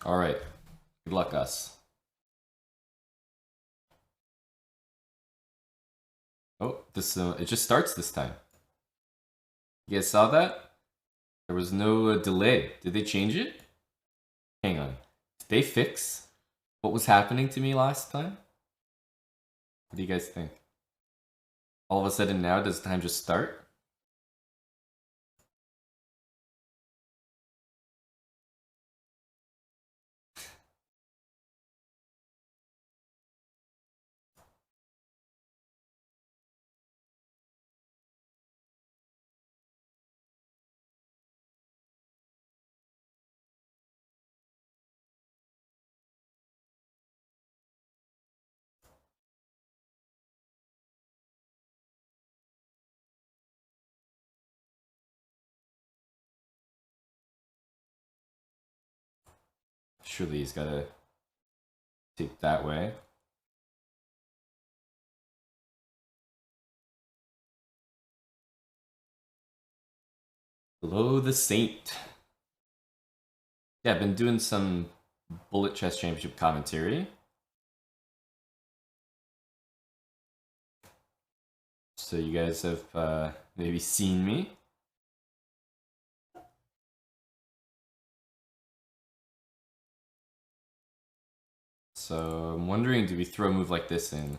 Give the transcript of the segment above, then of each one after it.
Alright. Good luck, us. Oh, this it just starts this time. You guys saw that? There was no delay. Did they change it? Hang on. Did they fix what was happening to me last time? What do you guys think? All of a sudden now, does time just start? Surely he's gotta take that way. Hello, the Saint. Yeah, I've been doing some Bullet Chess Championship commentary. So you guys have maybe seen me. So I'm wondering, do we throw a move like this in?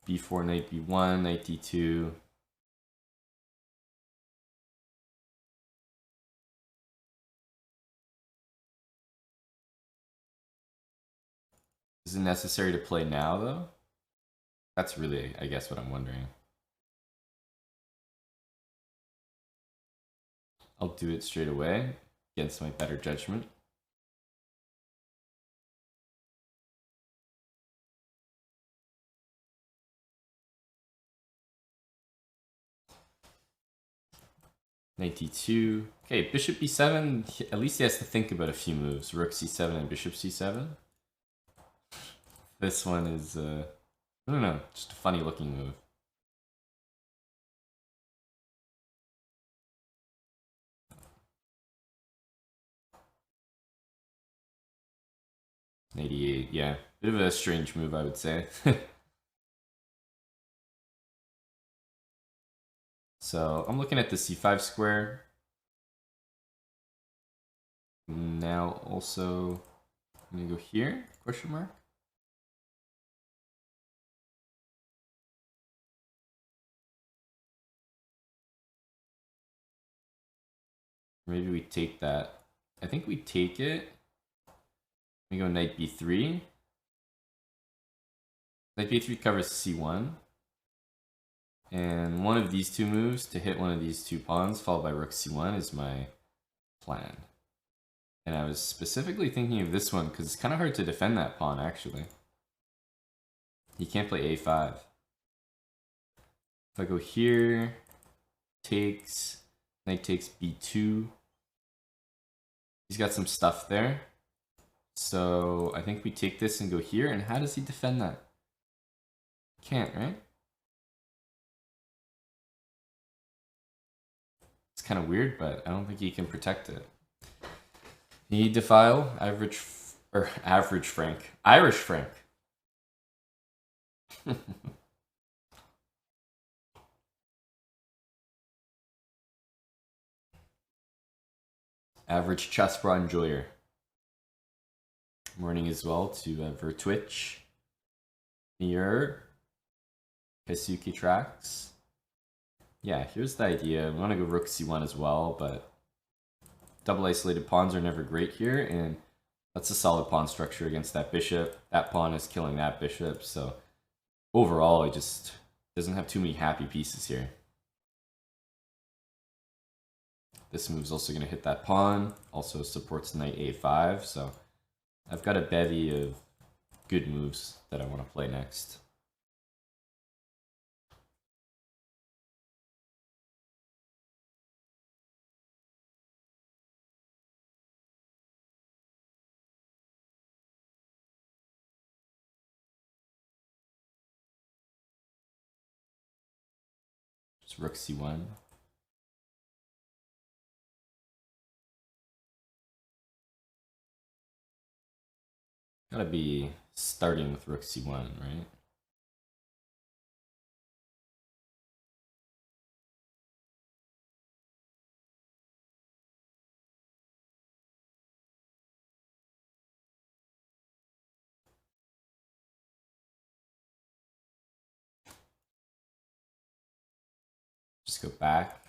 B4, knight B1, knight D2. Is it necessary to play now, though? That's really, I guess, what I'm wondering. I'll do it straight away, against my better judgment. Knight D2. Okay, bishop B7, at least he has to think about a few moves. Rook C7 and bishop C7. This one is, I don't know, just a funny looking move. Knight E8, yeah. Bit of a strange move, I would say. So I'm looking at the C5 square. Now also, I'm gonna go here, question mark. Maybe we take that. I think we take it. We go knight b3. Knight b3 covers c1. And one of these two moves to hit one of these two pawns, followed by rook c1, is my plan. And I was specifically thinking of this one because it's kind of hard to defend that pawn, actually. He can't play a5. If I go here, takes, knight takes b2. He's got some stuff there. So I think we take this and go here. And how does he defend that? Can't, right? It's kind of weird, but I don't think he can protect it. He defile average Frank. Irish Frank. Average chessbrah enjoyer. Morning as well to Vertwitch. Mirror. Kaisuke tracks. Yeah, here's the idea. We want to go rook c1 as well, but double isolated pawns are never great here, and that's a solid pawn structure against that bishop. That pawn is killing that bishop, so overall, it just doesn't have too many happy pieces here. This move's also going to hit that pawn, also supports knight a5, so I've got a bevy of good moves that I want to play next. Just rook c1. Gotta be starting with rook c1, right? Just go back,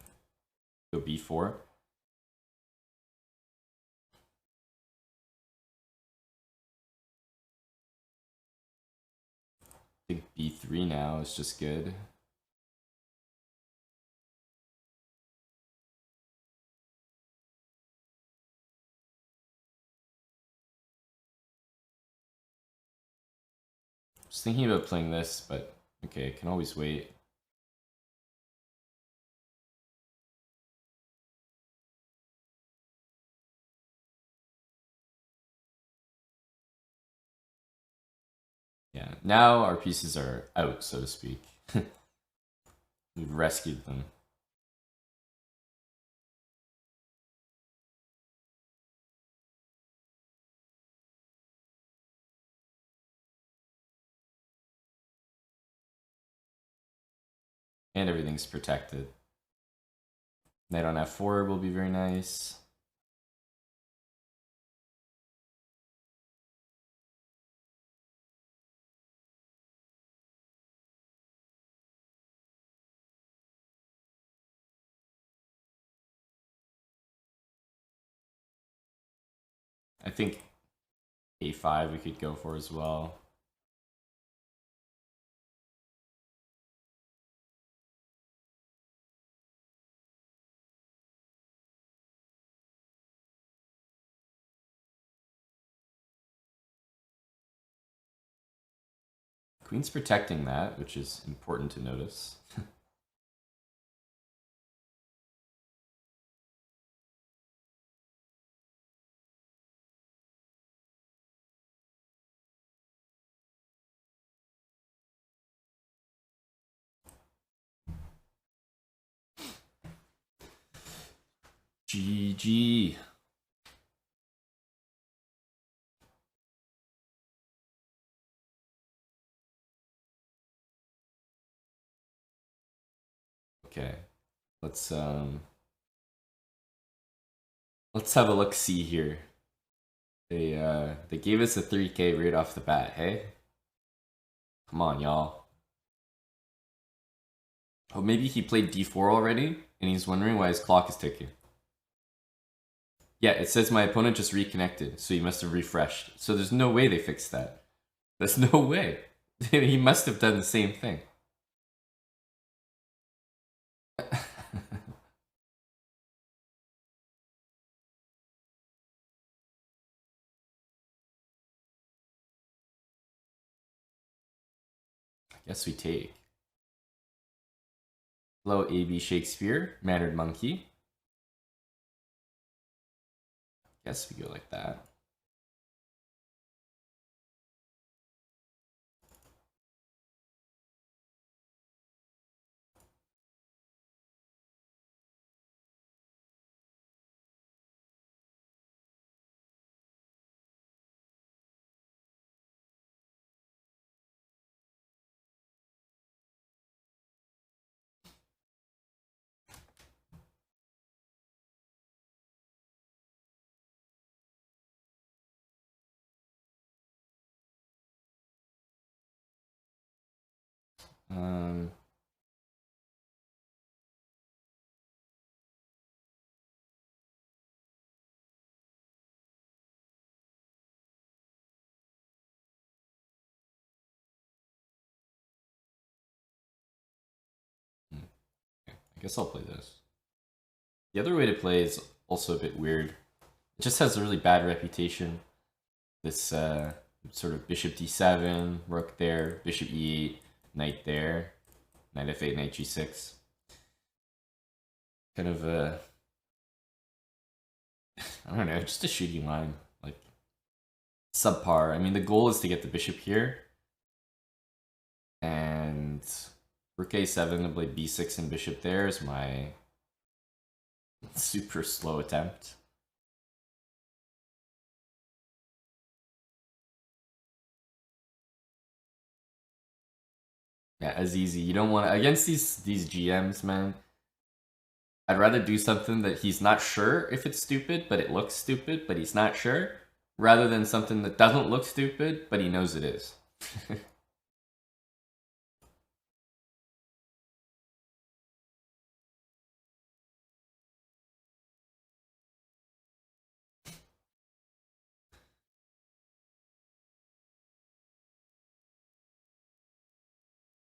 go b4. I think b3 now is just good. Just thinking about playing this, but okay, I can always wait. Yeah, now our pieces are out, so to speak. We've rescued them. And everything's protected. Knight on f4 will be very nice. I think a5 we could go for as well. Queen's protecting that, which is important to notice. GG. Okay, let's have a look see here. They gave us a 3K right off the bat, hey? Come on, y'all. Oh, maybe he played d4 already, and he's wondering why his clock is ticking. Yeah, it says my opponent just reconnected, so he must have refreshed. So there's no way they fixed that. There's no way. He must have done the same thing. I guess we take. Hello, AB Shakespeare, Mannered Monkey. Guess we go like that. I guess I'll play this. The other way to play is also a bit weird. It just has a really bad reputation. This sort of bishop d7, rook there, bishop e8, knight there, knight f8, knight g6. Kind of a, I don't know, just a shooting line. Like, subpar. I mean, the goal is to get the bishop here. And rook a7 to play b6 and bishop there is my super slow attempt. Yeah, as easy. You don't want to... Against these GMs, man, I'd rather do something that he's not sure if it's stupid, but it looks stupid, but he's not sure, rather than something that doesn't look stupid, but he knows it is.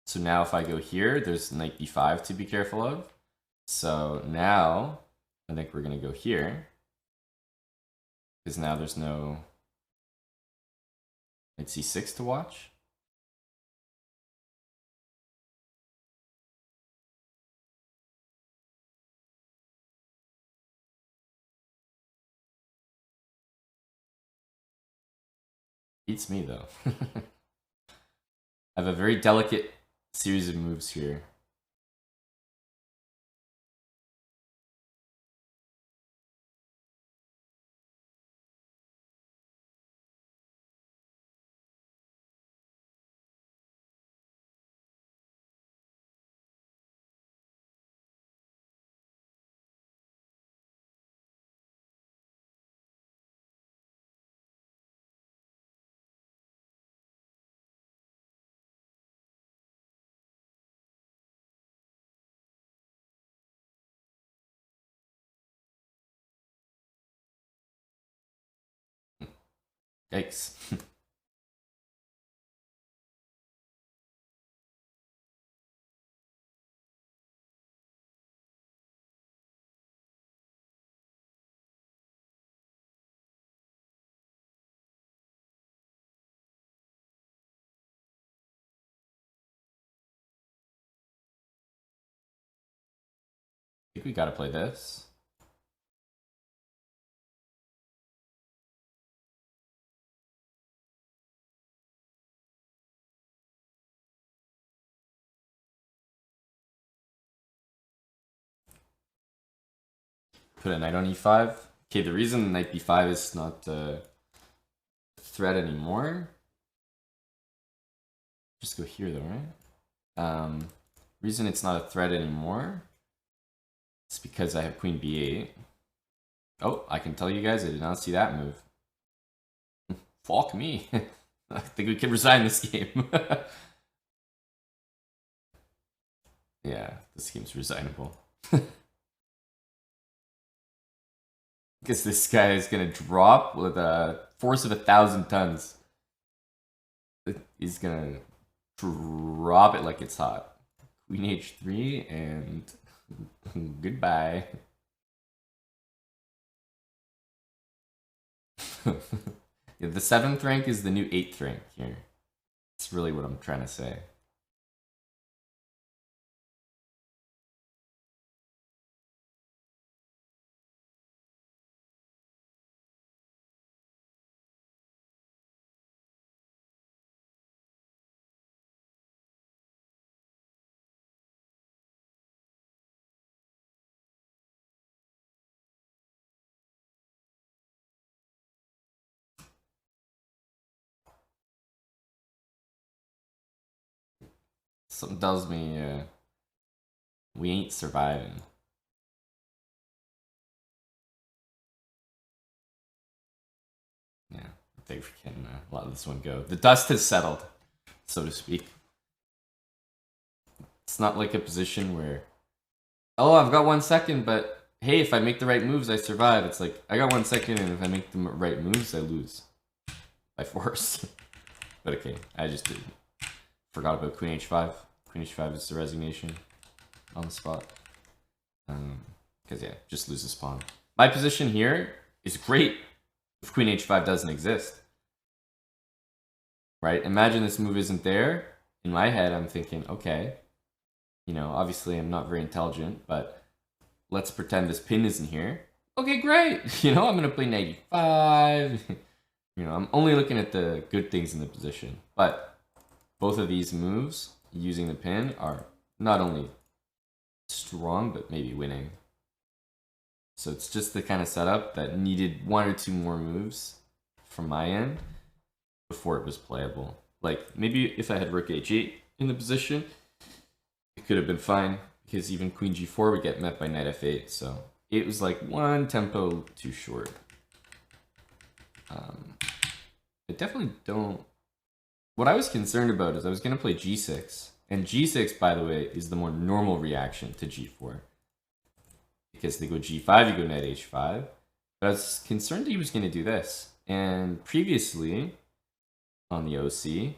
So now if I go here, there's knight b5 to be careful of. So now I think we're going to go here, because now there's no knight c6 to watch. Beats me though. I have a very delicate series of moves here. Yikes. I think we gotta play this. Put a knight on e5. Okay, the reason knight b5 is not a threat anymore. Just go here though, right? Reason it's not a threat anymore is because I have queen b8. Oh, I can tell you guys I did not see that move. Fuck me. I think we can resign this game. Yeah, this game's resignable. Because this guy is gonna drop with a force of 1,000 tons. He's gonna drop it like it's hot. Queen h3 and goodbye. Yeah, the 7th rank is the new 8th rank here. That's really what I'm trying to say. Something tells me we ain't surviving. Yeah, I think we can let this one go. The dust has settled, so to speak. It's not like a position where, oh, I've got 1 second, but hey, if I make the right moves, I survive. It's like, I got 1 second, and if I make the right moves, I lose. By force. But okay, I just did. Forgot about queen h5. Queen h5 is the resignation on the spot. Because yeah, just lose this pawn. My position here is great if queen h5 doesn't exist. Right? Imagine this move isn't there. In my head, I'm thinking, okay, you know, obviously I'm not very intelligent, but let's pretend this pin isn't here. Okay, great. You know, I'm going to play knight e5. You know, I'm only looking at the good things in the position. But both of these moves using the pin are not only strong, but maybe winning. So it's just the kind of setup that needed 1 or 2 more moves from my end before it was playable. Like, maybe if I had rook h8, in the position, it could have been fine because even queen g4 would get met by knight f8. So it was like one tempo too short. I definitely don't. What I was concerned about is I was going to play g6. And g6, by the way, is the more normal reaction to g4. Because they go g5, you go knight h5. But I was concerned that he was going to do this. And previously, on the OC,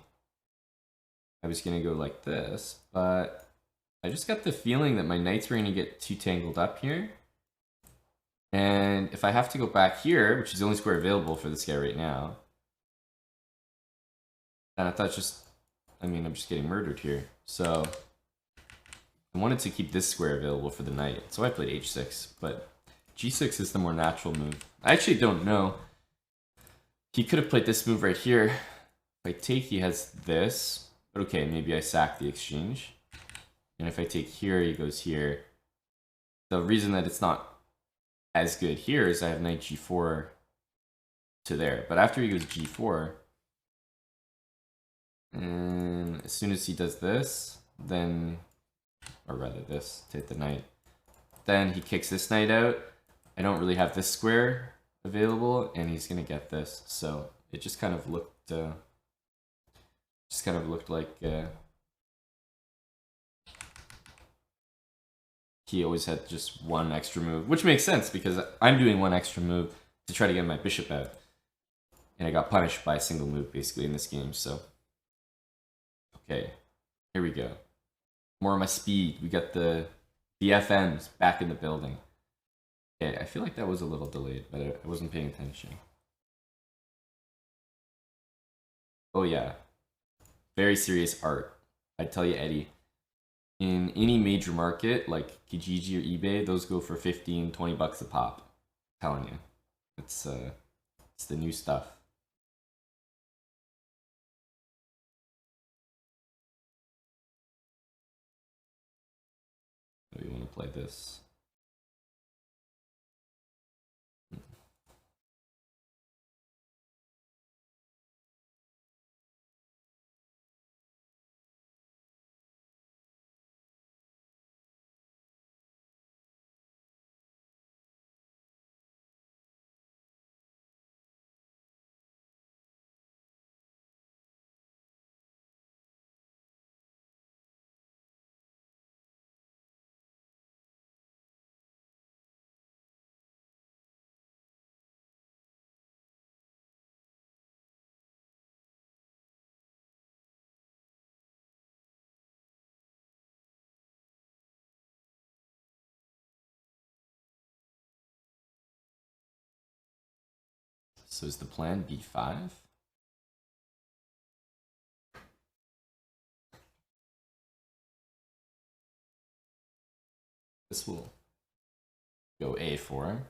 I was going to go like this. But I just got the feeling that my knights were going to get too tangled up here. And if I have to go back here, which is the only square available for this guy right now, and I thought I'm just getting murdered here. So I wanted to keep this square available for the knight. So I played h6, but g6 is the more natural move. I actually don't know. He could have played this move right here. If I take, he has this. But okay, maybe I sack the exchange. And if I take here, he goes here. The reason that it's not as good here is I have knight g4 to there. But after he goes g4, and as soon as he does this, then, or rather this, to hit the knight, then he kicks this knight out. I don't really have this square available, and he's gonna get this. So it just kind of looked, like he always had just one extra move, which makes sense because I'm doing one extra move to try to get my bishop out, and I got punished by a single move basically in this game. So. Okay, here we go. More of my speed. We got the FMs back in the building. Okay, I feel like that was a little delayed, but I wasn't paying attention. Oh yeah, very serious art. I tell you, Eddie, in any major market like Kijiji or eBay, those go for 15, 20 bucks a pop. I'm telling you, it's the new stuff. We want to play this. So is the plan b5? This will go a4.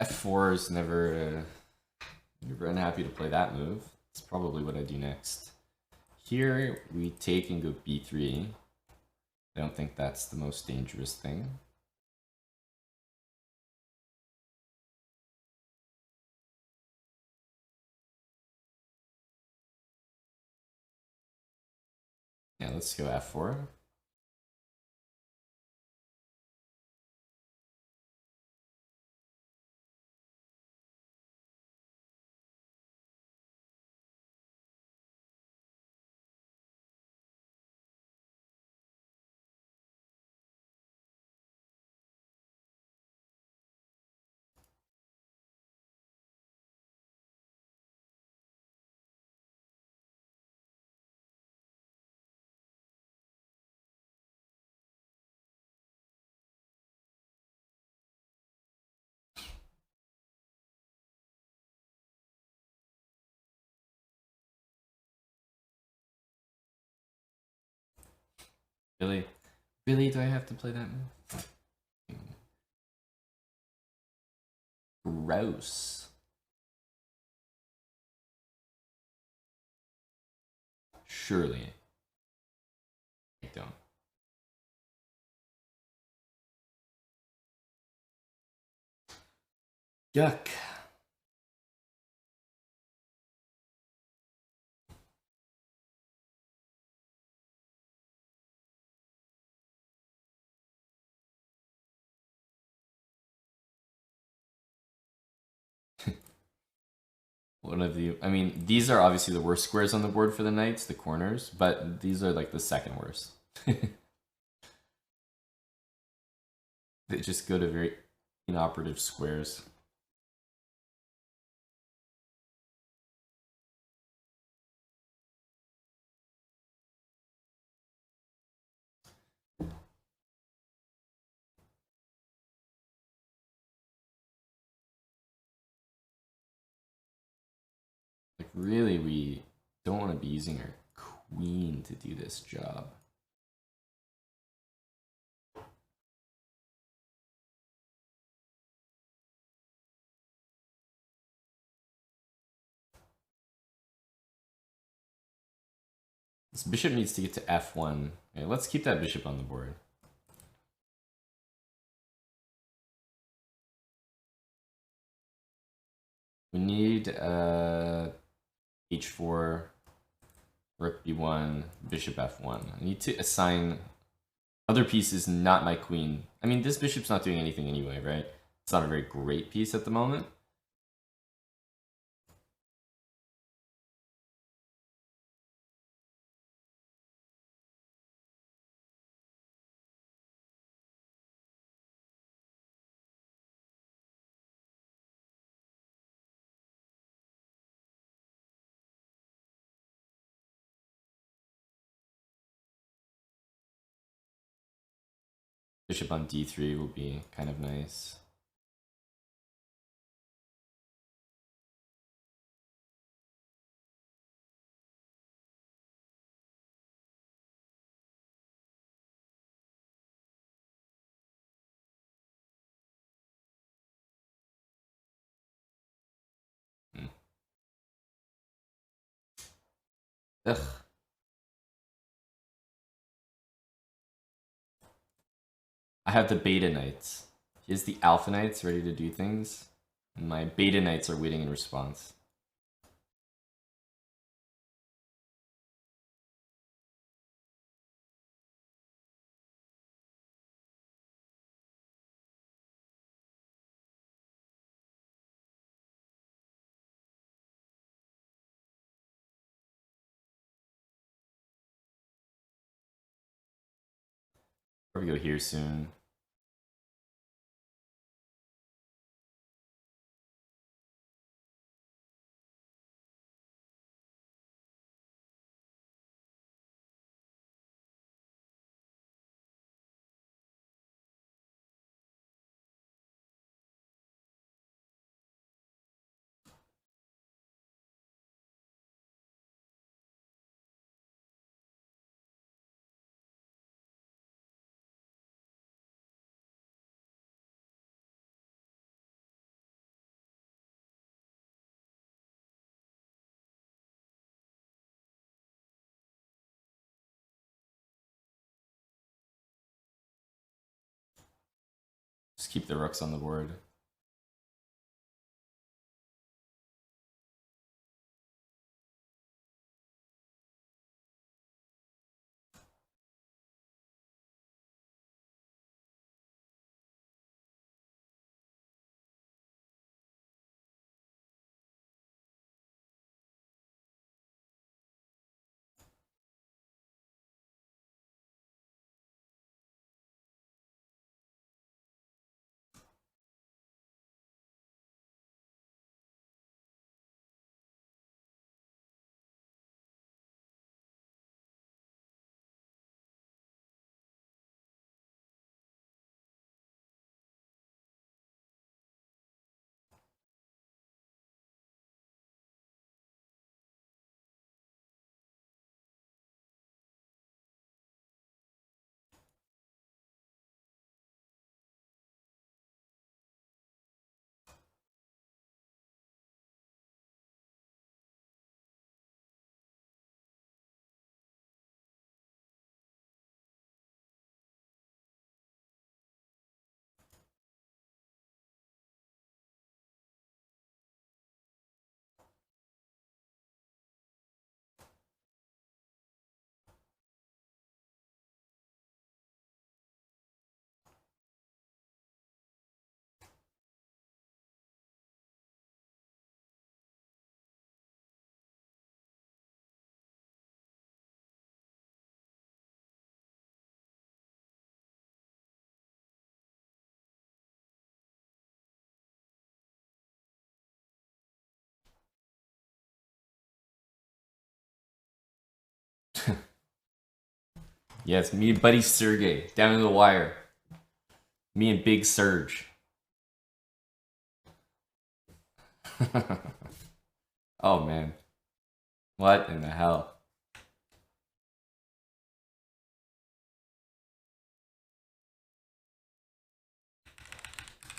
f4 is never unhappy to play that move. It's probably what I do next. Here we take and go b3. I don't think that's the most dangerous thing. Yeah, let's go f4. Really? Really, do I have to play that move? Gross. Surely. I don't. Yuck. One of the, I mean, these are obviously the worst squares on the board for the knights, the corners, but these are like the second worst. They just go to very inoperative squares. Like, really, we don't want to be using our queen to do this job. This bishop needs to get to f1. Okay, let's keep that bishop on the board. We need h4, rook b1, bishop f1. I need to assign other pieces, not my queen. I mean, this bishop's not doing anything anyway, right? It's not a very great piece at the moment. Bishop on d3 will be kind of nice. Ugh. I have the beta knights. Here's the alpha knights ready to do things. And my beta knights are waiting in response. Probably go here soon. Just keep the rooks on the board. Yeah, it's me and buddy Sergey, down to the wire. Me and Big Surge. Oh man. What in the hell?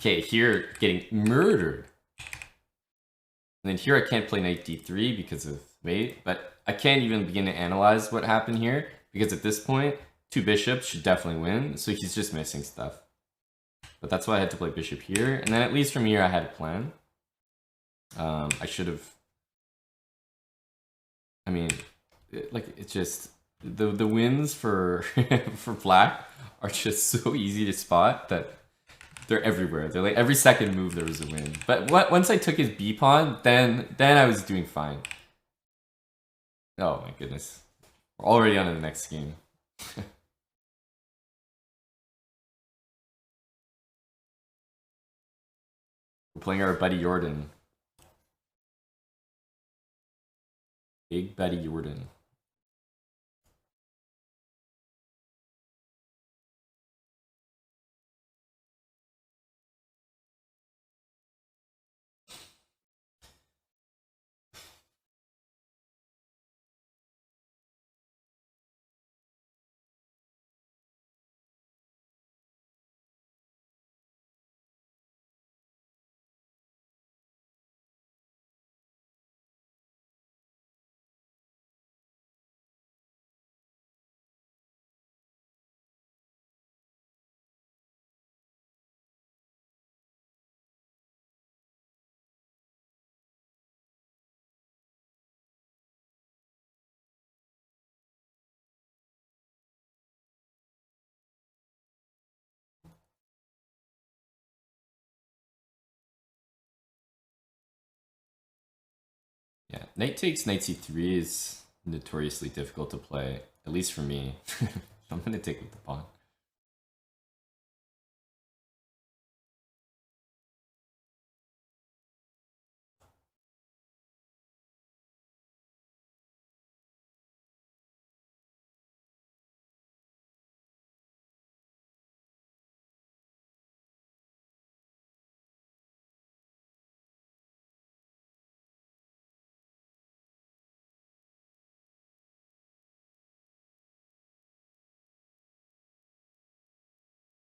Okay, here getting murdered. And then here I can't play knight d3 because of mate, but I can't even begin to analyze what happened here because at this point, two bishops should definitely win, so he's just missing stuff. But that's why I had to play bishop here, and then at least from here I had a plan. I should have... I mean, it's just... The wins for for black are just so easy to spot that they're everywhere. They're like every second move there was a win. But once I took his B pawn, then I was doing fine. Oh my goodness. We're already on to the next game. We're playing our buddy Jordan. Big buddy Jordan. Yeah, knight takes knight c3 is notoriously difficult to play, at least for me. I'm gonna take with the pawn.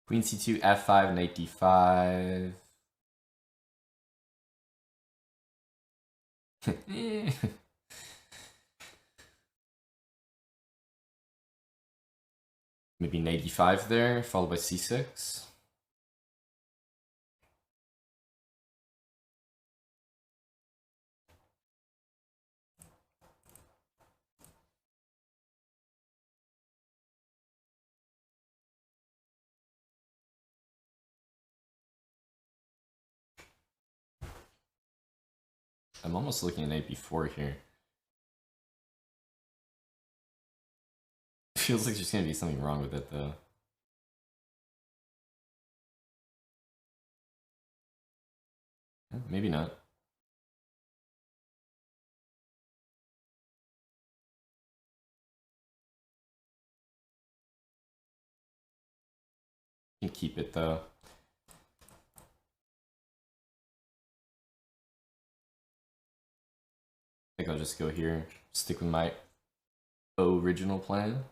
Queen c2, f5, knight d5. Maybe knight e5 there, followed by c6. I'm almost looking at knight b4 here. Feels like there's gonna be something wrong with it though. Maybe not. You can keep it though. I think I'll just go here, stick with my original plan.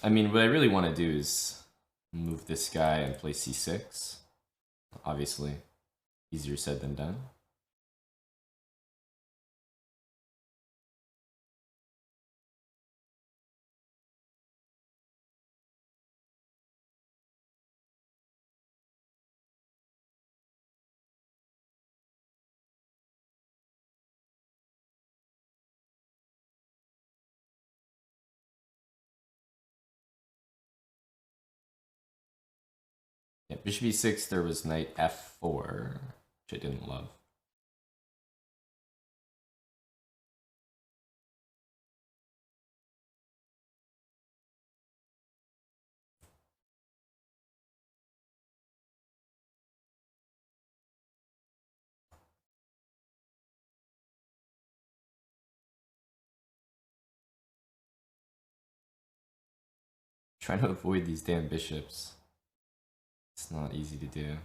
I mean, what I really want to do is move this guy and play c6. Obviously, easier said than done. Yeah, bishop e6, there was knight f4, which I didn't love. Trying to avoid these damn bishops. It's not easy to do.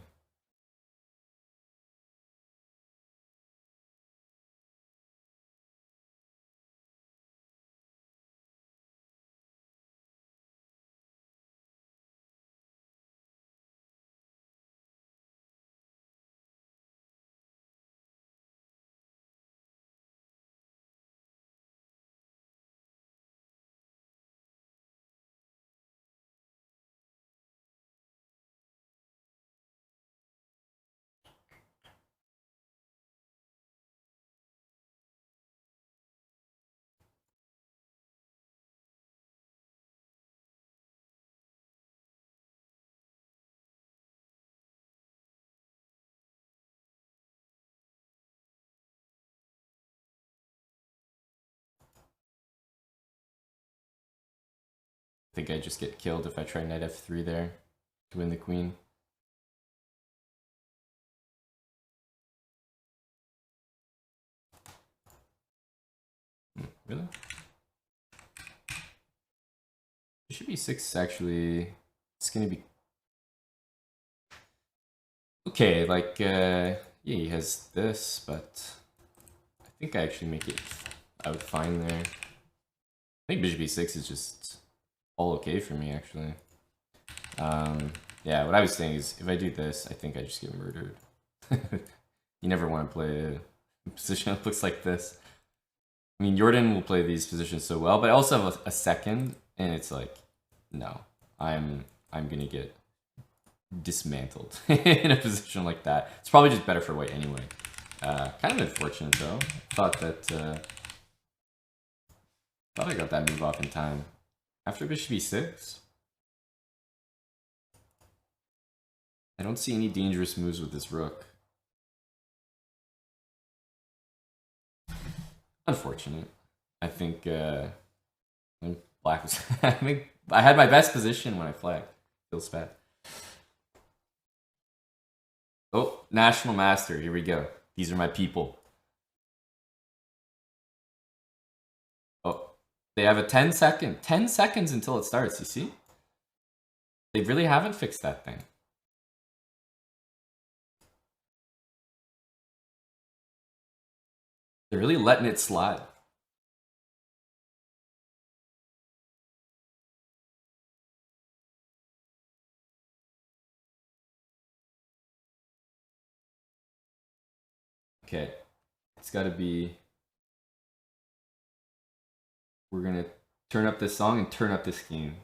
I think I just get killed if I try knight f3 there to win the queen. Really? Bishop e6 actually, it's gonna be okay. Like, yeah, he has this, but I think I actually make it out fine there. I think bishop e6 is just all okay for me, actually. Yeah, what I was saying is, if I do this, I think I just get murdered. You never want to play a position that looks like this. I mean, Jordan will play these positions so well, but I also have a second, and it's like, no, I'm gonna get dismantled in a position like that. It's probably just better for white anyway. Kind of unfortunate though. Thought I got that move off in time. After bishop e6, I don't see any dangerous moves with this rook. Unfortunate. I think black was. I think I had my best position when I flagged. Feels bad. Oh, National Master. Here we go. These are my people. Oh, they have a 10 seconds until it starts. You see? They really haven't fixed that thing. They're really letting it slide. Okay, it's got to be. We're gonna turn up this song and turn up this game.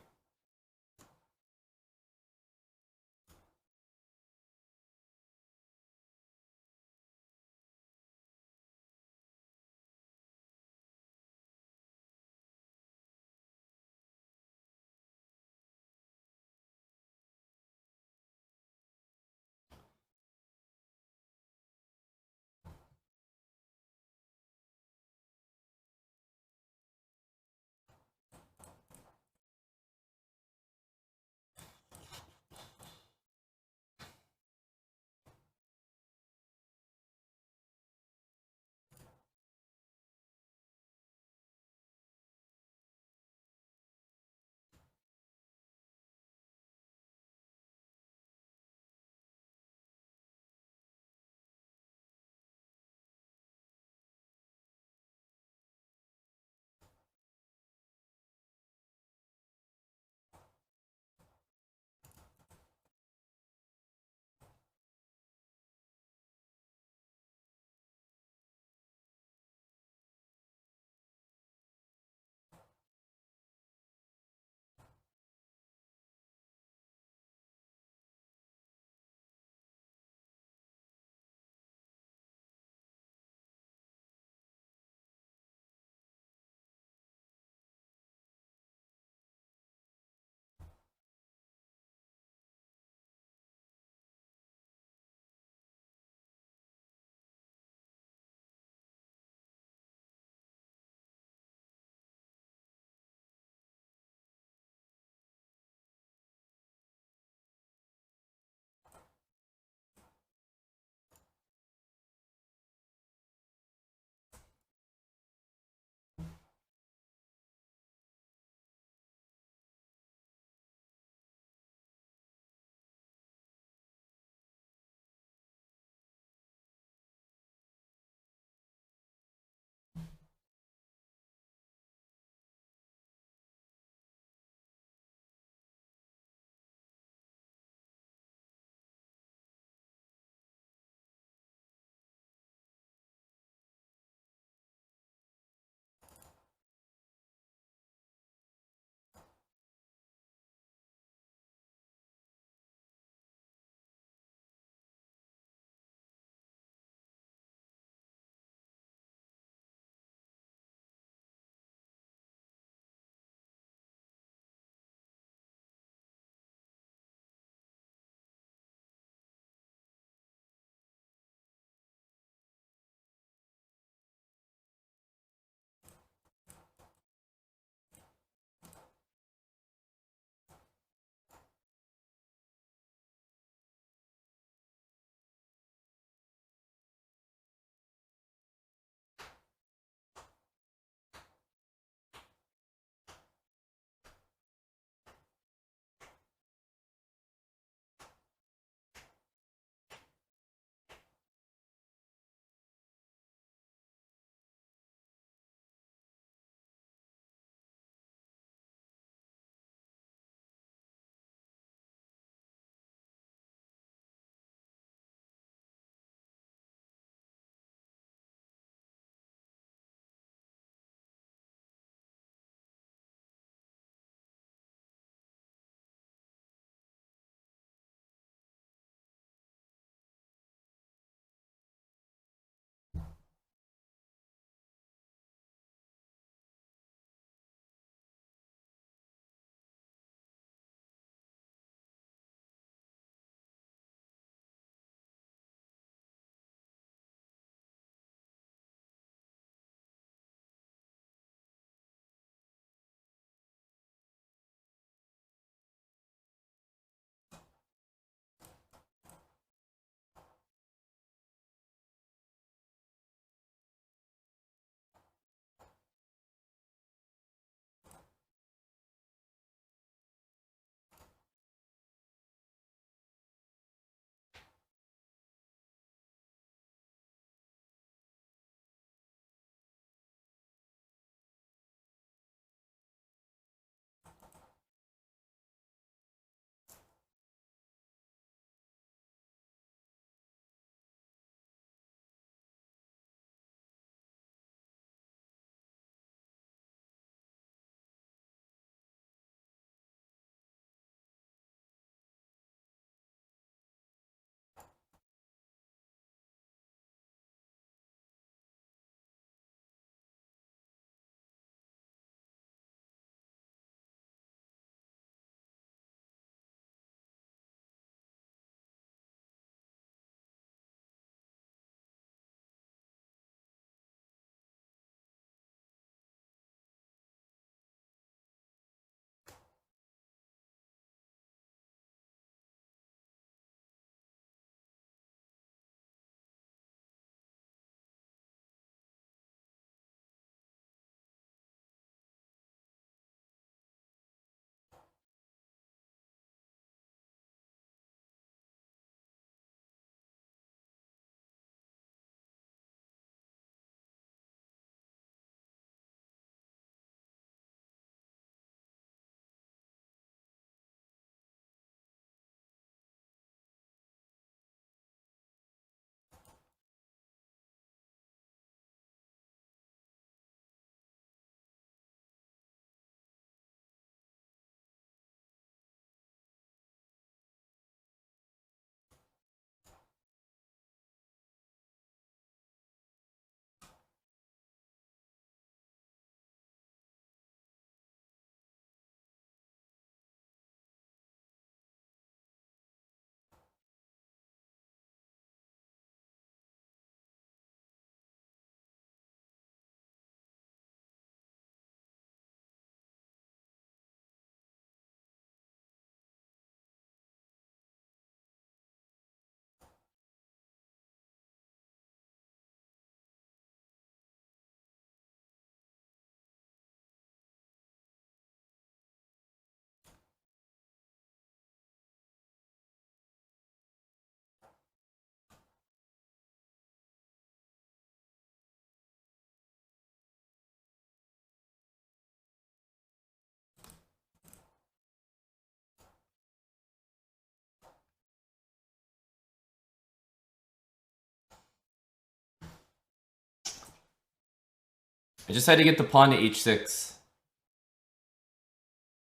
I just had to get the pawn to h6.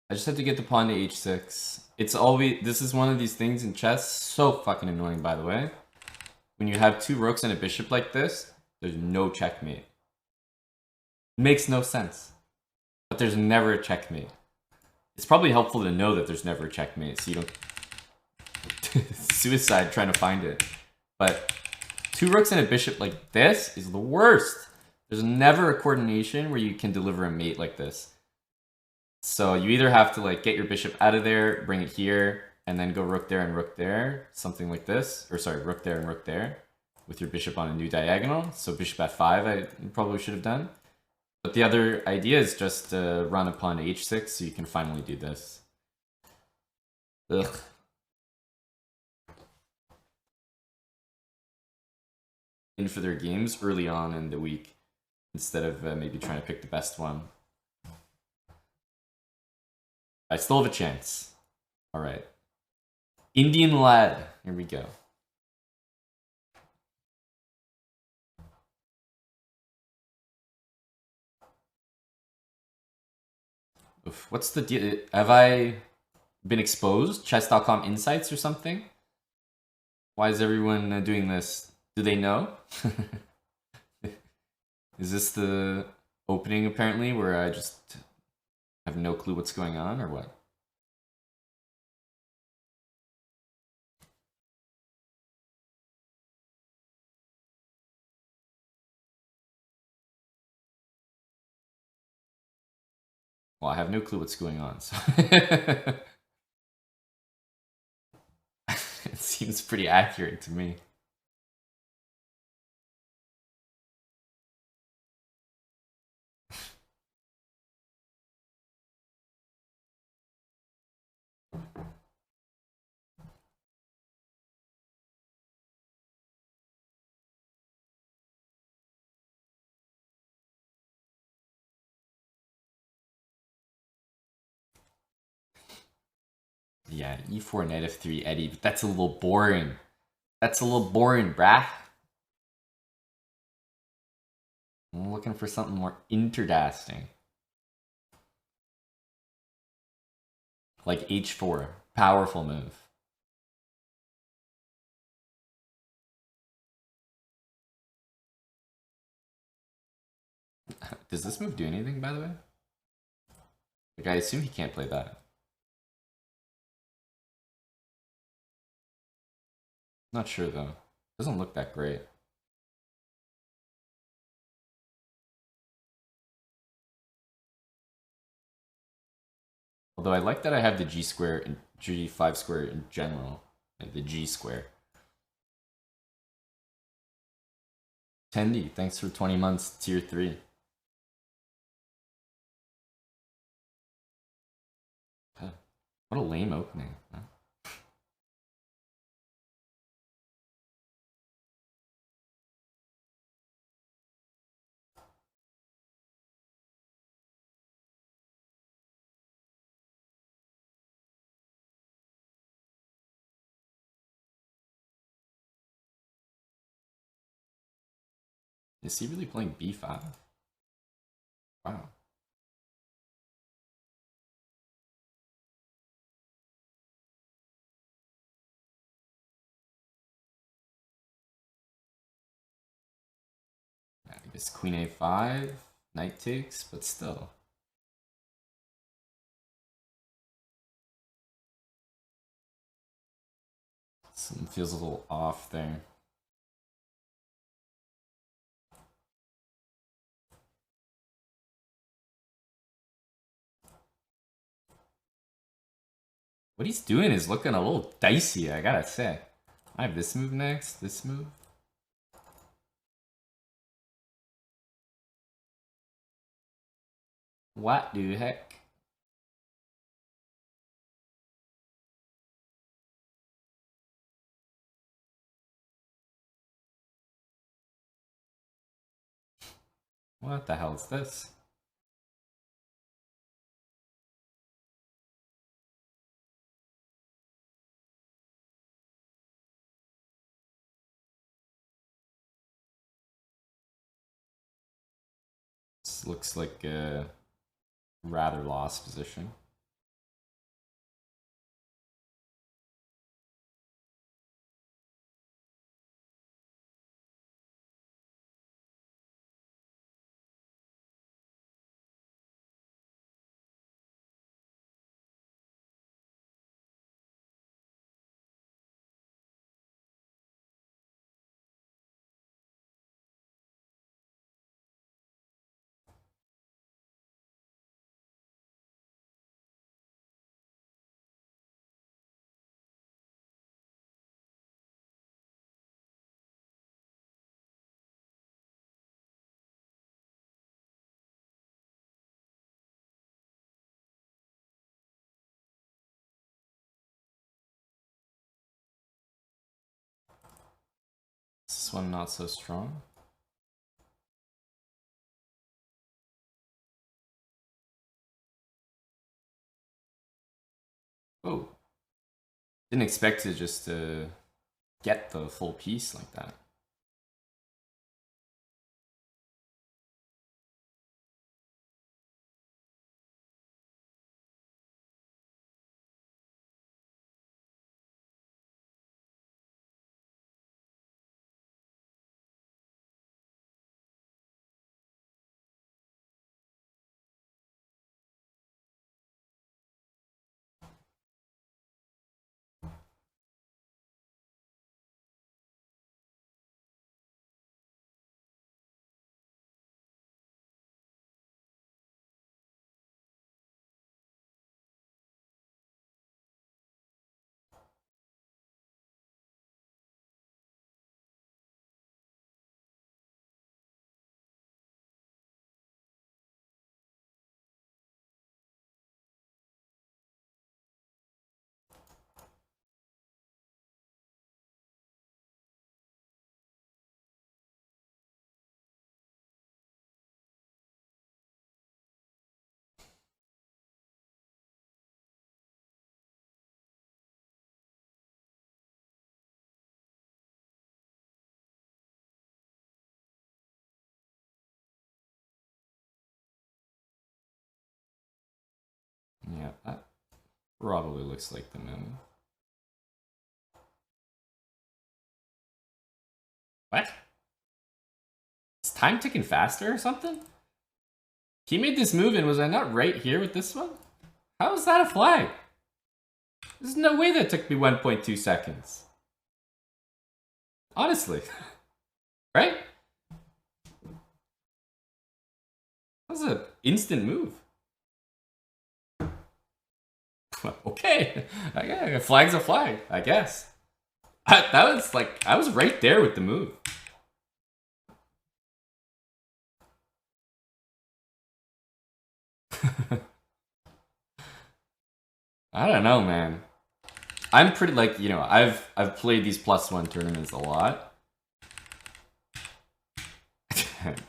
I just had to get the pawn to h6. It's always... This is one of these things in chess. So fucking annoying, by the way. When you have two rooks and a bishop like this, there's no checkmate. It makes no sense. But there's never a checkmate. It's probably helpful to know that there's never a checkmate, so you don't... suicide trying to find it. But two rooks and a bishop like this is the worst. There's never a coordination where you can deliver a mate like this. So you either have to like get your bishop out of there, bring it here, and then go rook there and rook there, something like this. Or sorry, rook there and rook there, with your bishop on a new diagonal. So bishop f5 I probably should have done. But the other idea is just to run a pawn to h6 so you can finally do this. Ugh. In for their games early on in the week, instead of maybe trying to pick the best one. I still have a chance. Alright. Indian lad. Here we go. Oof, what's the deal? Have I been exposed? Chess.com insights or something? Why is everyone doing this? Do they know? Is this the opening apparently where I just have no clue what's going on or what? Well, I have no clue what's going on, so... It seems pretty accurate to me. Yeah, e4, knight f3, Eddie, but that's a little boring. That's a little boring, brah. I'm looking for something more interesting. Like h4, powerful move. Does this move do anything, by the way? Like, I assume he can't play that. Not sure, though. Doesn't look that great. Although I like that I have the G square and G5 square in general. And the G square. Tendy, thanks for 20 months, tier 3. What a lame opening. Huh? Is he really playing b5? Wow. I guess queen a5, knight takes, but still. Something feels a little off there. What he's doing is looking a little dicey, I gotta say. I have this move next, this move. What the heck? What the hell is this? This looks like a rather lost position. This one not so strong. Oh. Didn't expect to just get the full piece like that. Yeah, that probably looks like the move. What? Is time ticking faster or something? He made this move and was I not right here with this one? How is that a flag? There's no way that took me 1.2 seconds. Honestly. Right? That was an instant move. Okay. A flag's a flag, I guess. That was like, I was right there with the move. I don't know, man. I'm pretty like, you know, I've played these +1 tournaments a lot.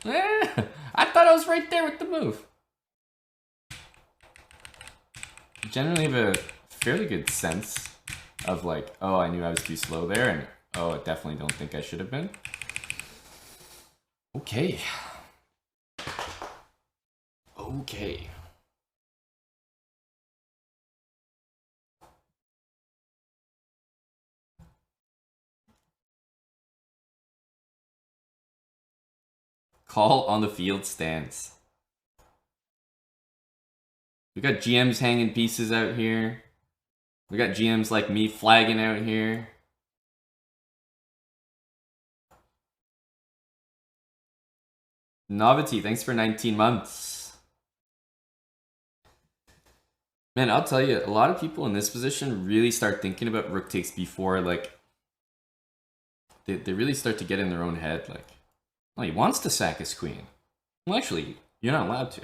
I thought I was right there with the move. I generally have a fairly good sense of like, oh, I knew I was too slow there, and oh, I definitely don't think I should have been. Okay. Okay. Call on the field stance. We got GMs hanging pieces out here. We got GMs like me flagging out here. Novity, thanks for 19 months. Man, I'll tell you, a lot of people in this position really start thinking about rook takes before, like, they really start to get in their own head, like, oh, he wants to sack his queen. Well, actually, you're not allowed to.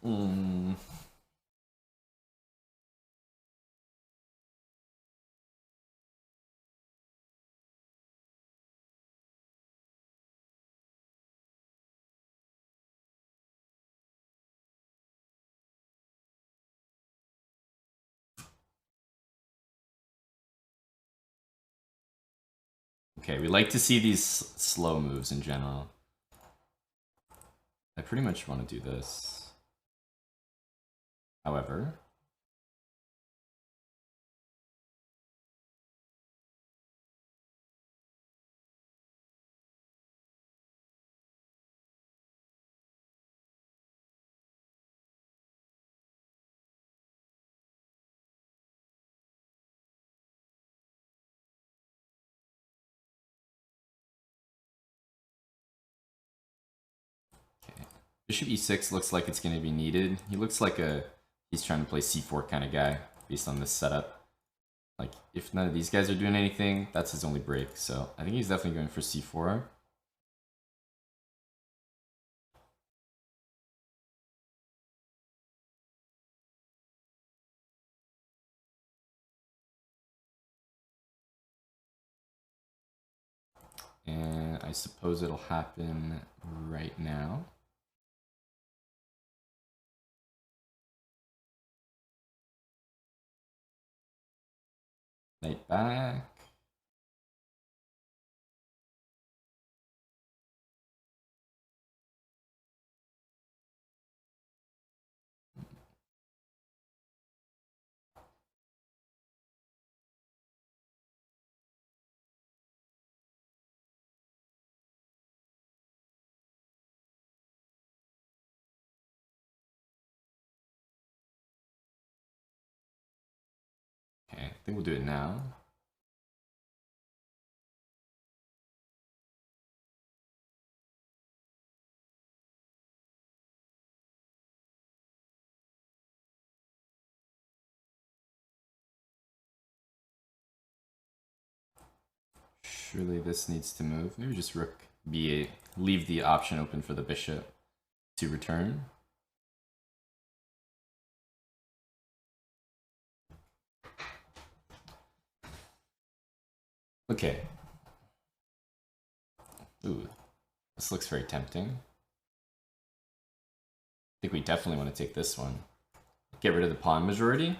Hmm. Okay, we like to see these slow moves in general. I pretty much want to do this. However, okay. Bishop e6 looks like it's going to be needed. He looks like he's trying to play c4 kind of guy based on this setup. Like, if none of these guys are doing anything, that's his only break. So I think he's definitely going for c4. And I suppose it'll happen right now. Knight back. Okay, I think we'll do it now. Surely this needs to move. Maybe just rook b8. Leave the option open for the bishop to return. Okay. Ooh, this looks very tempting. I think we definitely want to take this one. Get rid of the pawn majority.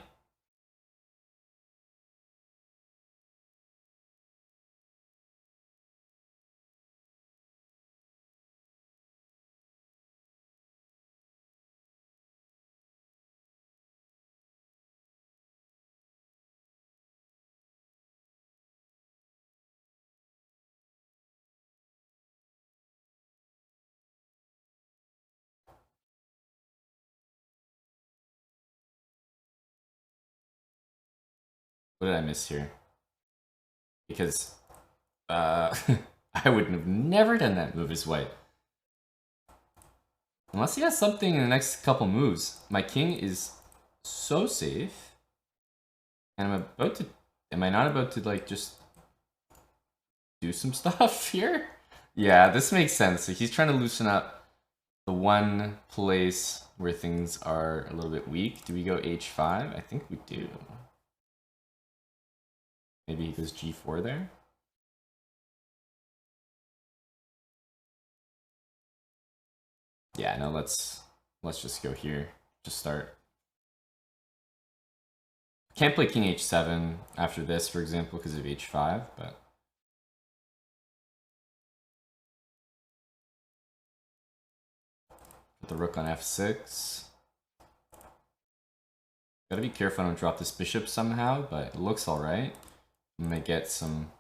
What did I miss here? Because I would have never done that move as white. Unless he has something in the next couple moves. My king is so safe. And I'm about to... Am I not about to, like, just do some stuff here? Yeah, this makes sense. So he's trying to loosen up the one place where things are a little bit weak. Do we go h5? I think we do. Maybe he goes g4 there. Yeah, no, let's just go here. Just start. Can't play king h7 after this, for example, because of h5, but... Put the rook on f6. Gotta be careful I don't drop this bishop somehow, but it looks alright. I might get some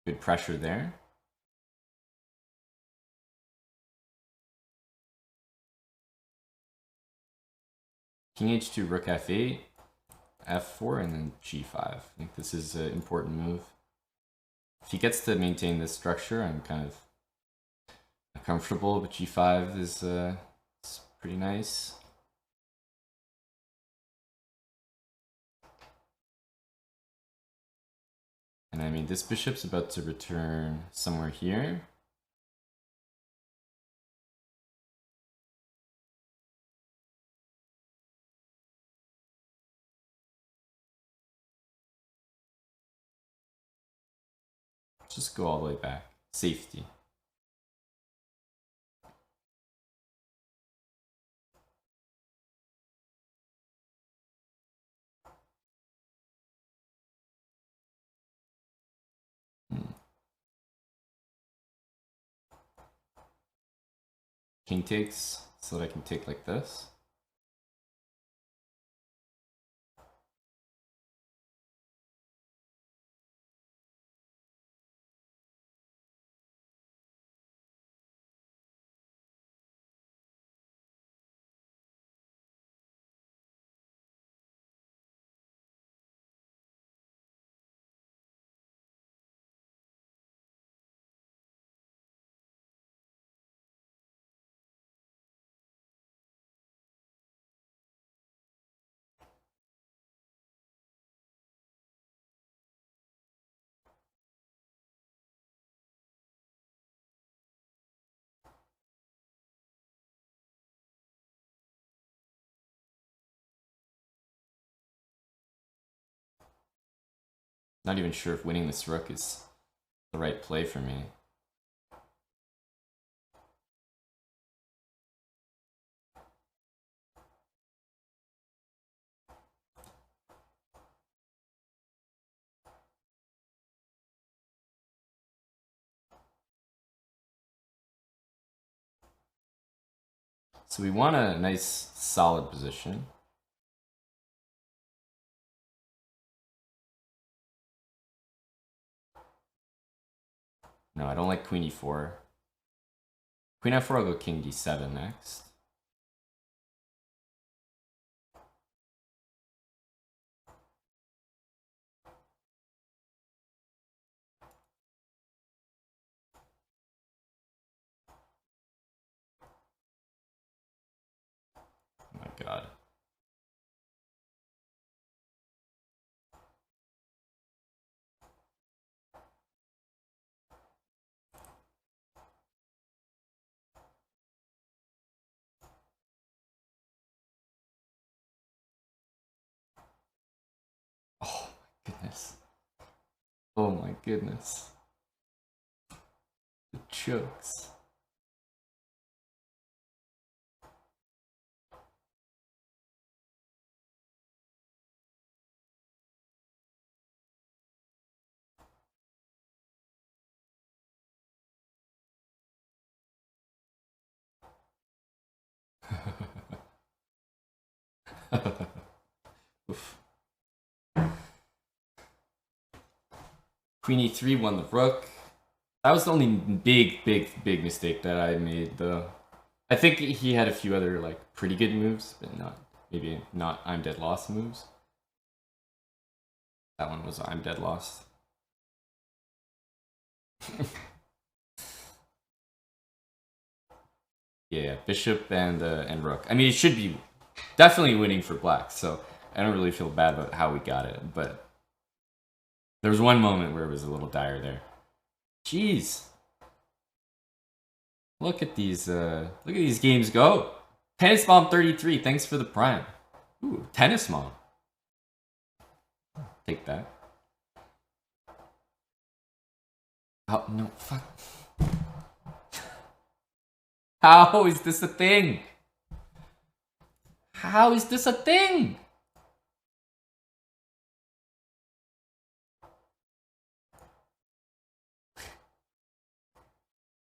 good pressure there. King h2, rook f8, f4, and then g5. I think this is an important move. If he gets to maintain this structure, I'm kind of comfortable, but g5 is pretty nice. And I mean, this bishop's about to return somewhere here. Just go all the way back. Safety. king takes so that I can take like this. Not even sure if winning this rook is the right play for me. So we want a nice solid position. No, I don't like queen e4. Queen f4, I'll go king d7 next. Oh my god. Oh my goodness. Oh my goodness. The chokes. Oof. Queen e3 won the rook. That was the only big mistake that I made, though. I think he had a few other like pretty good moves, but maybe not I'm dead lost moves. That one was I'm dead lost. Yeah, bishop and rook. I mean, it should be definitely winning for black, so I don't really feel bad about how we got it, but there was one moment where it was a little dire there. Jeez. Look at these games go. Tennis Mom 33, thanks for the prime. Ooh, Tennis Mom. Take that. Oh, no, fuck. How is this a thing? How is this a thing?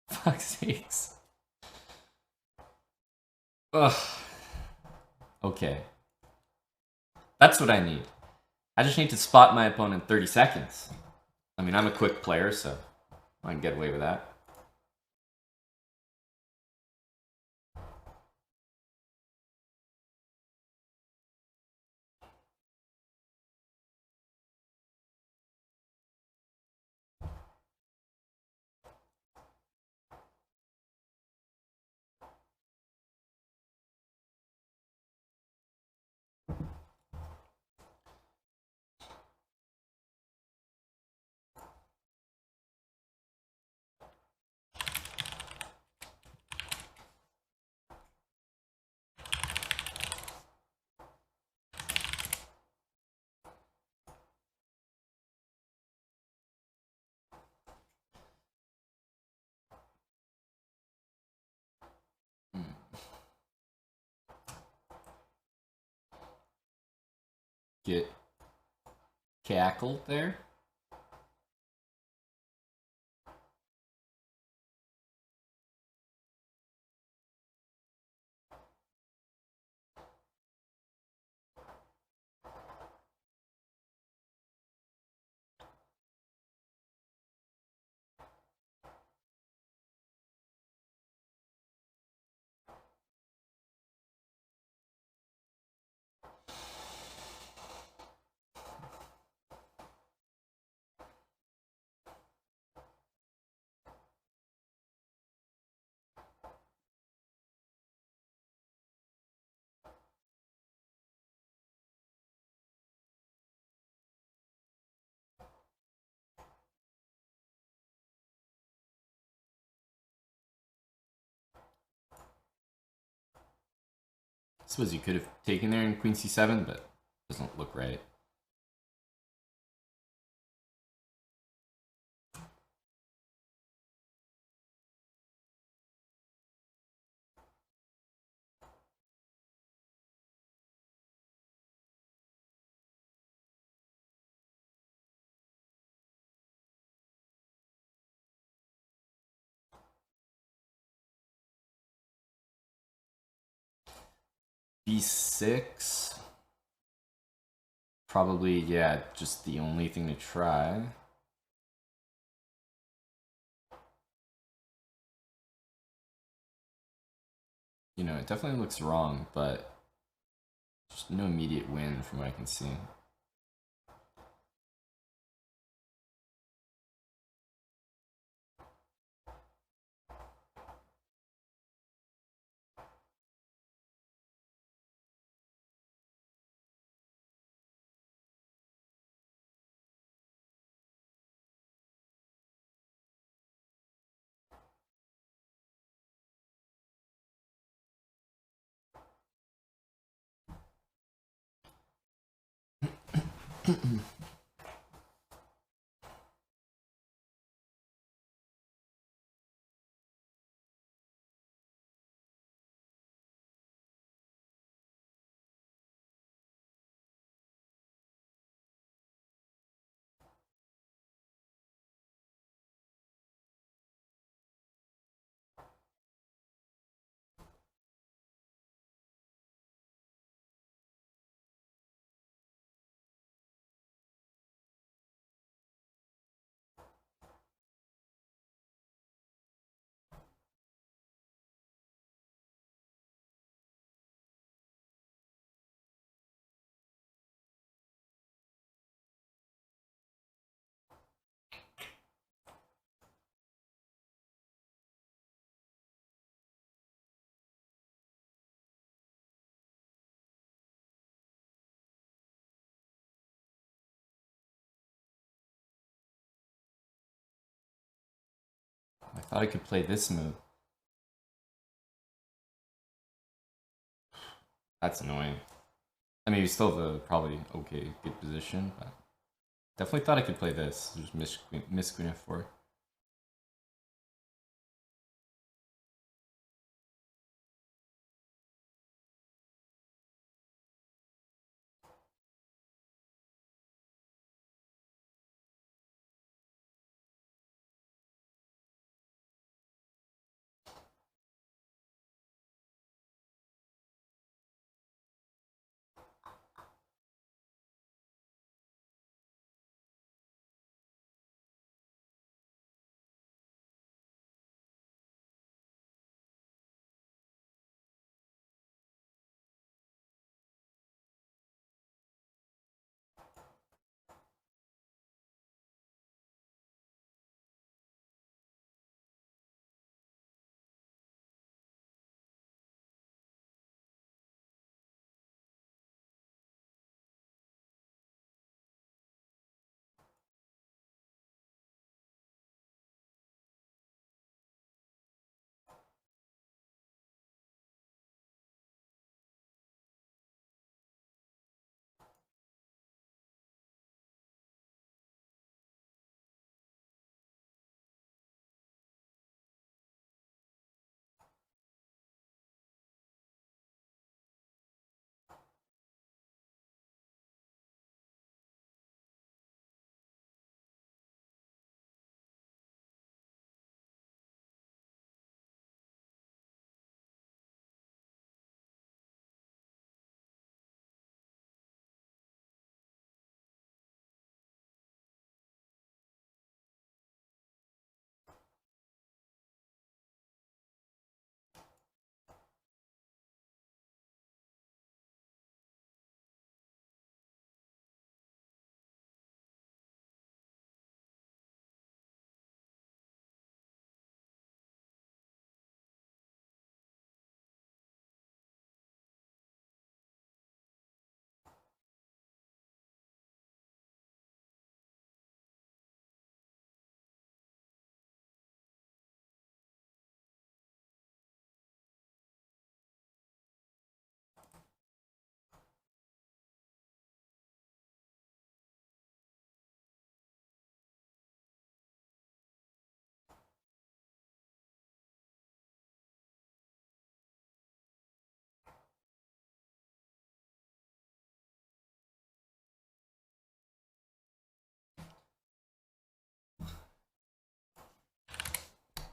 Fuck's sakes. Ugh. Okay. That's what I need. I just need to spot my opponent in 30 seconds. I mean, I'm a quick player, so I can get away with that. Get cackled there. suppose you could have taken there in queen c7, but it doesn't look right. b6. Probably, yeah, just the only thing to try. You know, it definitely looks wrong, but just no immediate win from what I can see. I thought I could play this move. That's annoying. I mean, we still have a probably okay, good position, but definitely thought I could play this. Just miss queen f4.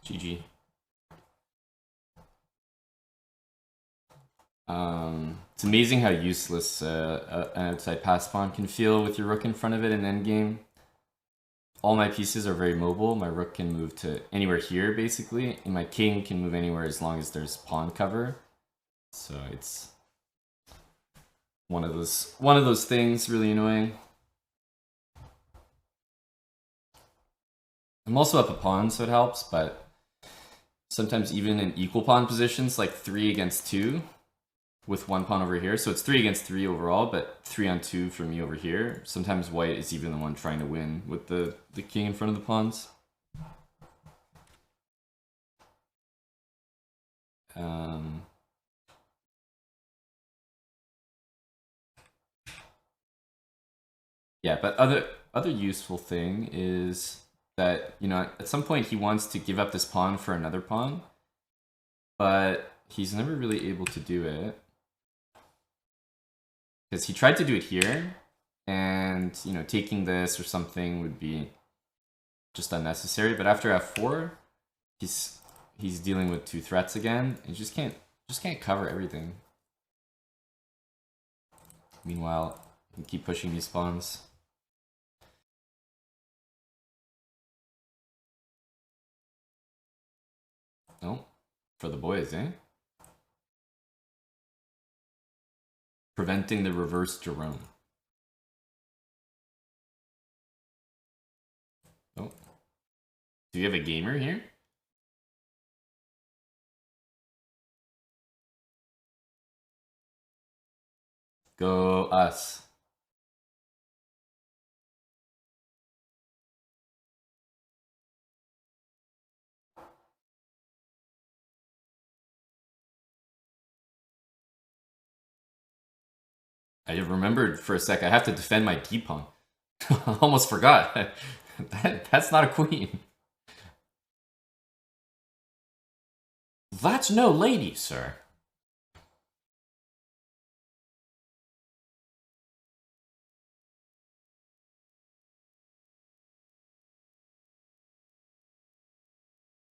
GG. It's amazing how useless an outside pass pawn can feel with your rook in front of it in endgame. All my pieces are very mobile. My rook can move to anywhere here, basically, and my king can move anywhere as long as there's pawn cover. So it's one of those things, really annoying. I'm also up a pawn, so it helps, but sometimes even in equal pawn positions, like 3 against 2, with one pawn over here. So it's 3 against 3 overall, but 3 on 2 for me over here. Sometimes white is even the one trying to win with the king in front of the pawns. Yeah, but other useful thing is that, you know, at some point he wants to give up this pawn for another pawn, but he's never really able to do it. Because he tried to do it here, and, you know, taking this or something would be just unnecessary. But after f4, he's dealing with 2 threats again, and just can't cover everything. Meanwhile, you can keep pushing these pawns. Oh, for the boys, eh? Preventing the reverse Jerome. Oh. Do you have a gamer here? Go us. I remembered for a sec, I have to defend my d-pawn. Almost forgot. That's not a queen. That's no lady, sir.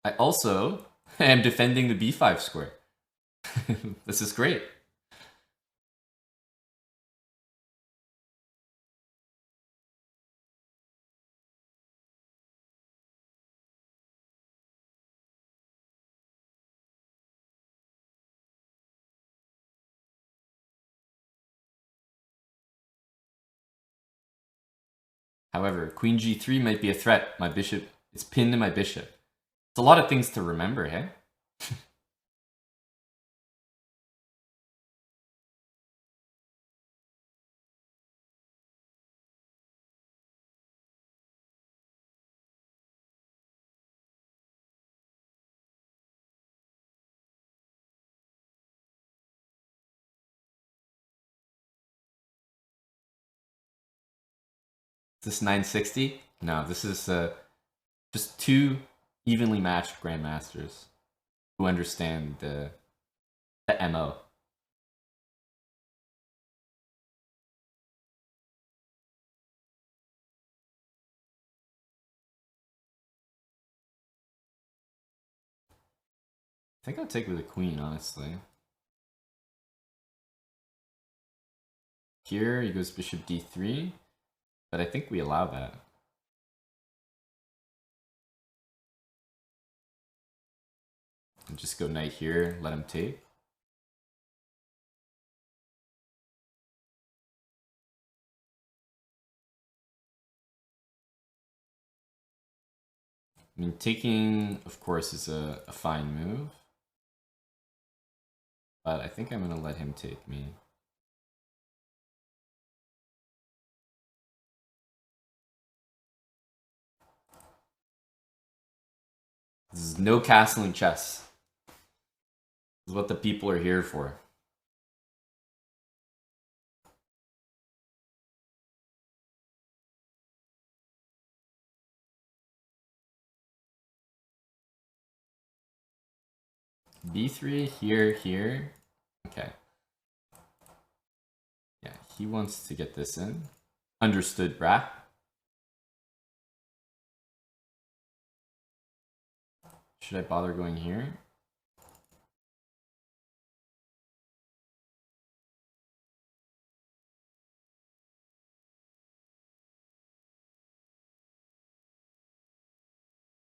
I also am defending the b5 square. This is great. However, queen g3 might be a threat. My bishop is pinned to my bishop. It's a lot of things to remember, hey? Is this 960? No, this is just 2 evenly matched grandmasters who understand the MO. I think I'll take with the queen, honestly. Here he goes bishop d3, but I think we allow that. And just go knight here, let him take. I mean, taking, of course, is a fine move. But I think I'm going to let him take me. This is no castling chess. This is what the people are here for. B3, here, here. Okay. Yeah, he wants to get this in. Understood, brah. Should I bother going here?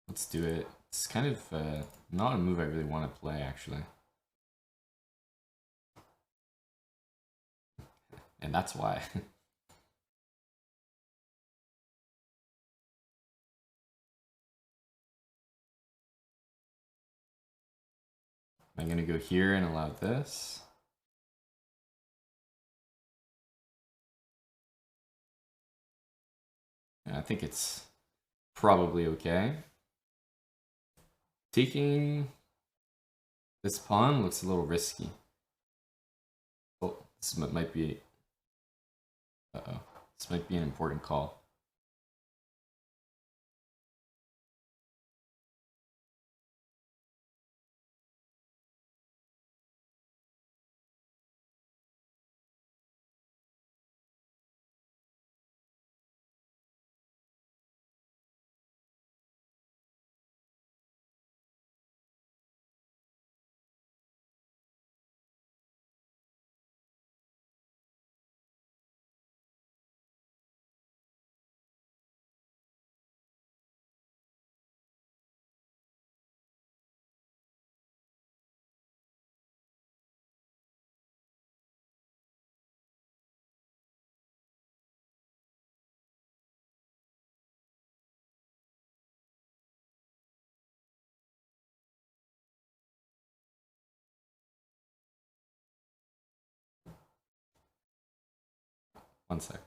Let's do it. It's kind of not a move I really want to play, actually. And that's why. I'm going to go here and allow this. I think it's probably okay. Taking this pawn looks a little risky. Oh, this might be... Uh-oh. This might be an important call. One sec.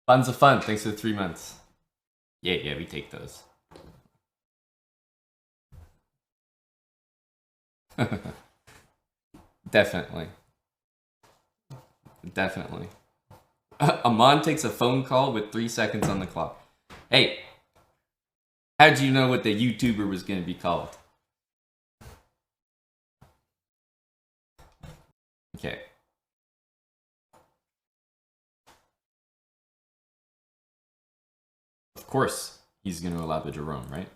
Fun's of fun. Thanks for the 3 months. Yeah, we take those. Definitely. Definitely. Aman takes a phone call with 3 seconds on the clock. Hey, how'd you know what the YouTuber was going to be called? Okay. Of course, he's going to allow the Jerome, right?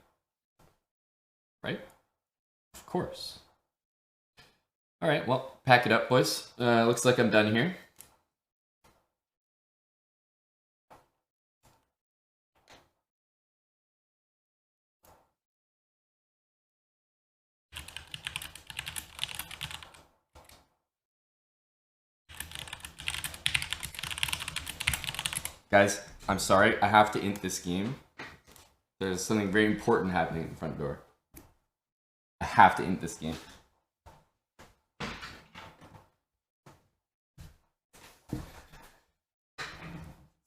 Right? Of course. All right, well, pack it up, boys. Looks like I'm done here. Guys, I'm sorry. I have to int this game. There's something very important happening in the front door. I have to int this game.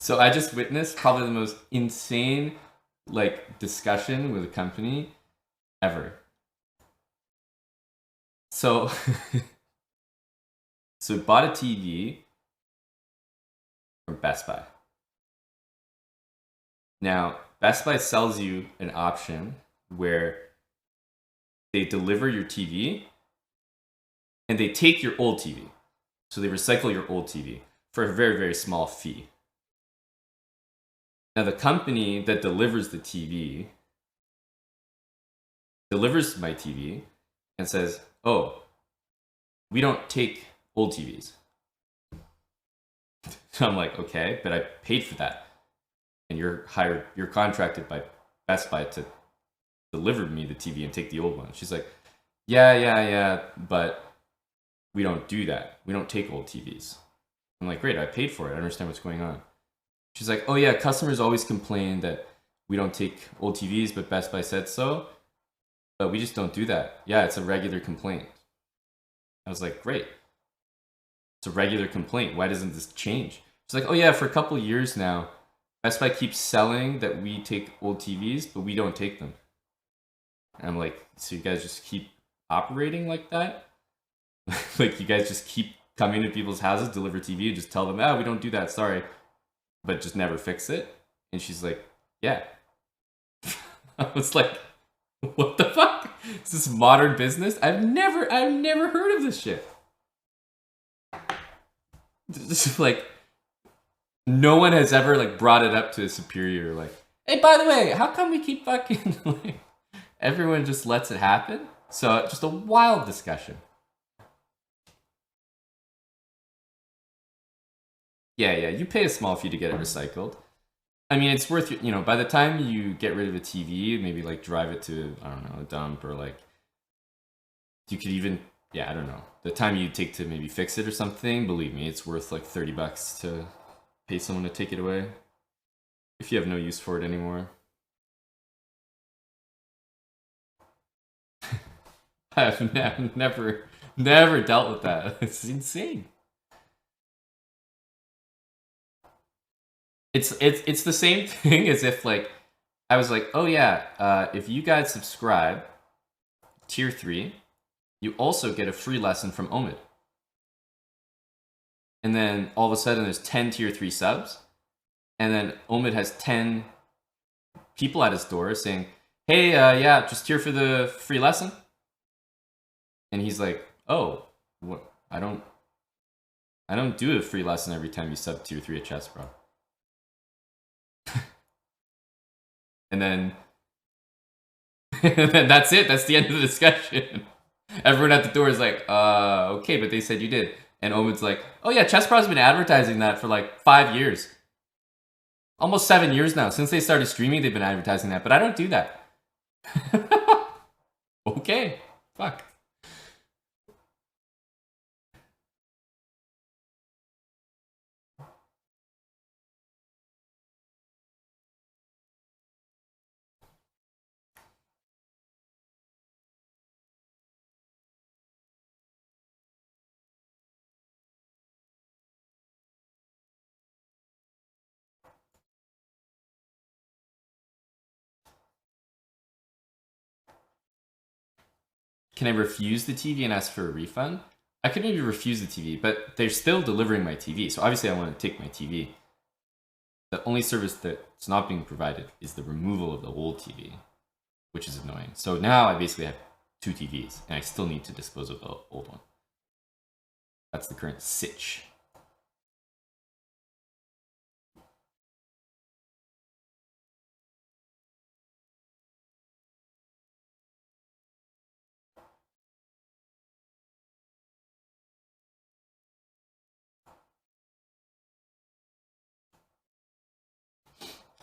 So I just witnessed probably the most insane like discussion with a company ever. So so bought a TV from Best Buy. Now, Best Buy sells you an option where they deliver your TV and they take your old TV. So they recycle your old TV for a very, very small fee. Now, the company that delivers the TV delivers my TV and says, oh, we don't take old TVs. So I'm like, okay, but I paid for that. And you're contracted by Best Buy to deliver me the TV and take the old one. She's like, yeah, but we don't do that. We don't take old TVs. I'm like, great, I paid for it. I understand what's going on. She's like, oh yeah, customers always complain that we don't take old TVs, but Best Buy said so. But we just don't do that. Yeah, it's a regular complaint. I was like, great. It's a regular complaint. Why doesn't this change? She's like, oh yeah, for a couple years now, Best Buy keeps selling that we take old TVs, but we don't take them. And I'm like, so you guys just keep operating like that? Like you guys just keep coming to people's houses, deliver TV, and just tell them, we don't do that, sorry. But just never fix it? And she's like, yeah. I was like, what the fuck? Is this modern business? I've never heard of this shit. Just like, no one has ever like brought it up to a superior, like, hey, by the way, how come we keep fucking like, everyone just lets it happen? So just a wild discussion. Yeah, you pay a small fee to get it recycled. I mean, it's worth, you know, by the time you get rid of a TV, maybe like drive it to, I don't know, a dump, or like, you could even, I don't know, the time you take to maybe fix it or something, believe me, it's worth like $30 to pay someone to take it away if you have no use for it anymore. I've never dealt with that. It's insane. It's the same thing as if like I was like, oh yeah, if you guys subscribe tier 3, you also get a free lesson from Omid. And then all of a sudden there's 10 tier 3 subs, and then Omid has 10 people at his door saying, hey, yeah, just here for the free lesson. And he's like, oh, what? I don't do a free lesson every time you sub tier 3 at chessbrah. And then that's it. That's the end of the discussion. Everyone at the door is like, okay, but they said you did. And Omid's like, oh yeah, chessbrah's been advertising that for like 5 years. Almost 7 years now. Since they started streaming, they've been advertising that, but I don't do that. Okay, fuck. Can I refuse the TV and ask for a refund? I could maybe refuse the TV, but they're still delivering my TV. So obviously I want to take my TV. The only service that's not being provided is the removal of the old TV, which is annoying. So now I basically have 2 TVs, and I still need to dispose of the old one. That's the current sitch.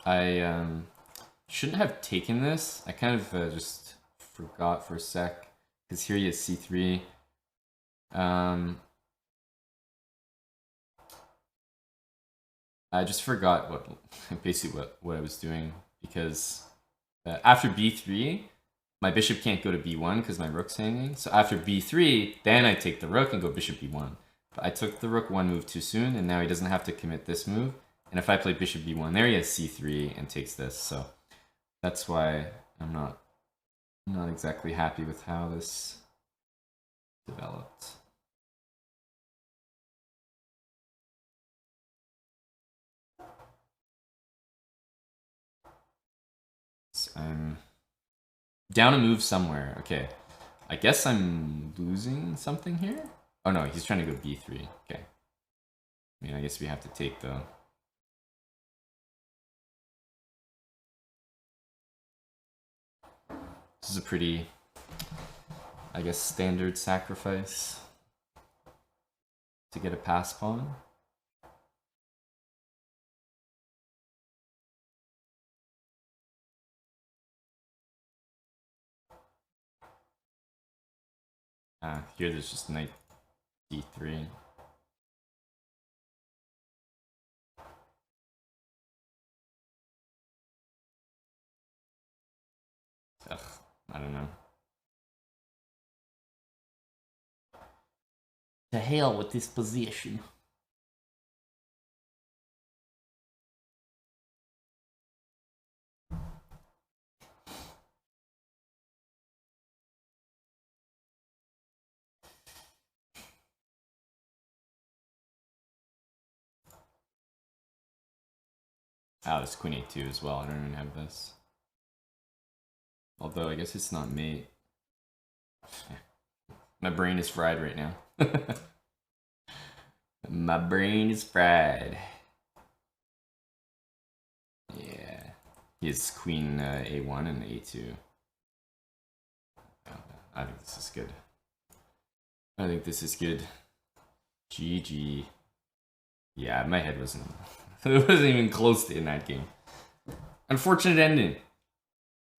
I shouldn't have taken this. I kind of just forgot for a sec, because here he is c3. I just forgot what I was doing, because after b3, my bishop can't go to b1 because my rook's hanging. So after b3, then I take the rook and go bishop b1. But I took the rook 1 move too soon, and now he doesn't have to commit this move. And if I play bishop b1 there, he has c3 and takes this. So that's why I'm not exactly happy with how this developed. So I'm down a move somewhere. Okay. I guess I'm losing something here? Oh no, he's trying to go b3. Okay. I mean, I guess we have to take though. This is a pretty, I guess, standard sacrifice to get a pass pawn. Here there's just knight d3. Ugh, I don't know. To hell with this position. Oh, this queen a2 as well. I don't even have this. Although I guess it's not mate. My brain is fried right now. My brain is fried. Yeah. He has queen a1 and a2. I think this is good. I think this is good. GG. Yeah, my head wasn't... It wasn't even close to in that game. Unfortunate ending.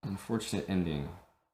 Unfortunate ending.